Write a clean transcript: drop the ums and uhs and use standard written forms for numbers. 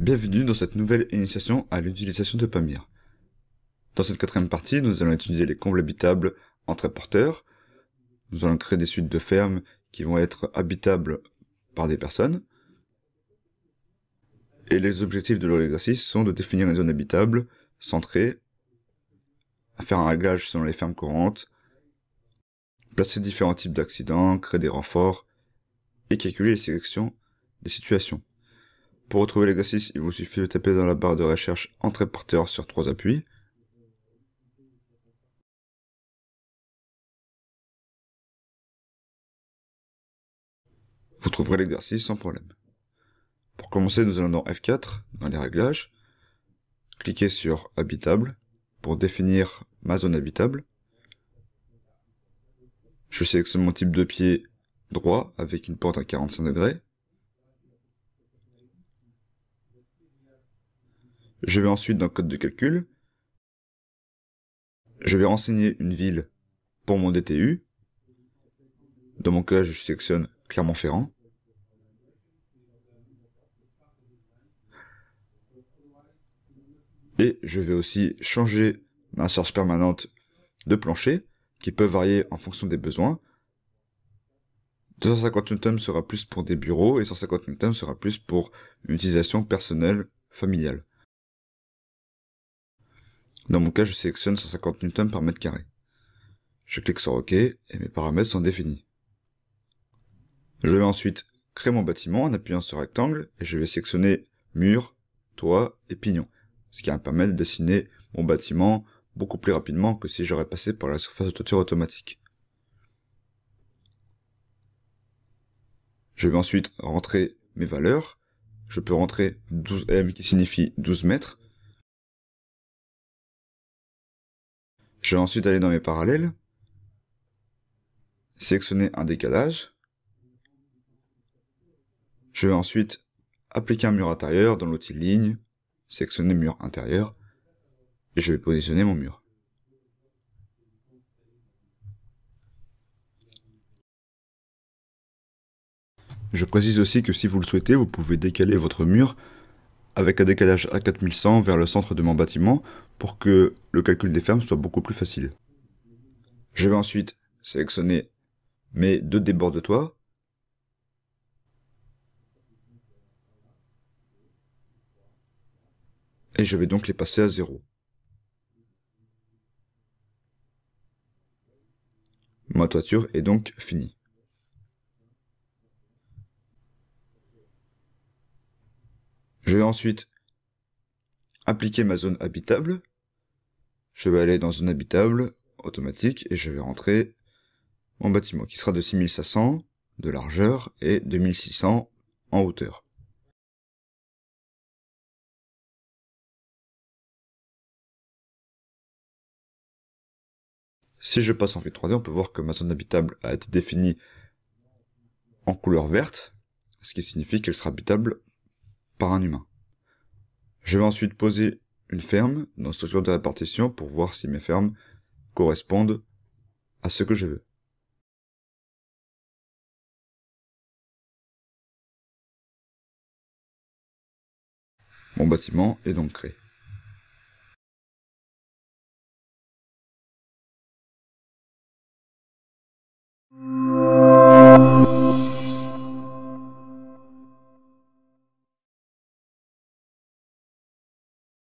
Bienvenue dans cette nouvelle initiation à l'utilisation de Pamir. Dans cette quatrième partie, nous allons étudier les combles habitables entre porteurs. Nous allons créer des suites de fermes qui vont être habitables par des personnes. Et les objectifs de l'exercice sont de définir une zone habitable, centrée, à faire un réglage selon les fermes courantes, placer différents types d'accidents, créer des renforts, et calculer les sélections des situations. Pour retrouver l'exercice, il vous suffit de taper dans la barre de recherche entrée porteur sur 3 appuis. Vous trouverez l'exercice sans problème. Pour commencer, nous allons dans F4, dans les réglages, cliquer sur Habitable pour définir ma zone habitable. Je sélectionne mon type de pied droit avec une pente à 45 degrés. Je vais ensuite dans Code de calcul. Je vais renseigner une ville pour mon DTU. Dans mon cas, je sélectionne Clermont-Ferrand. Et je vais aussi changer ma charge permanente de plancher, qui peut varier en fonction des besoins. 250 Nm sera plus pour des bureaux et 150 Nm sera plus pour une utilisation personnelle, familiale. Dans mon cas, je sélectionne 150 Nm par mètre carré. Je clique sur OK et mes paramètres sont définis. Je vais ensuite créer mon bâtiment en appuyant sur rectangle et je vais sélectionner mur, toit et pignon, ce qui va me permettre de dessiner mon bâtiment beaucoup plus rapidement que si j'aurais passé par la surface de toiture automatique. Je vais ensuite rentrer mes valeurs. Je peux rentrer 12M qui signifie 12 mètres. Je vais ensuite aller dans mes parallèles, sélectionner un décalage. Je vais ensuite appliquer un mur intérieur dans l'outil ligne, sélectionner mur intérieur, et je vais positionner mon mur. Je précise aussi que si vous le souhaitez, vous pouvez décaler votre mur avec un décalage à 4100 vers le centre de mon bâtiment pour que le calcul des fermes soit beaucoup plus facile. Je vais ensuite sélectionner mes 2 débords de toit. Et je vais donc les passer à 0. Ma toiture est donc finie. Je vais ensuite appliquer ma zone habitable. Je vais aller dans zone habitable, automatique, et je vais rentrer mon bâtiment qui sera de 6500 de largeur et 2600 en hauteur. Si je passe en vue 3D, on peut voir que ma zone habitable a été définie en couleur verte, ce qui signifie qu'elle sera habitable par un humain. Je vais ensuite poser une ferme dans la structure de la partition pour voir si mes fermes correspondent à ce que je veux. Mon bâtiment est donc créé.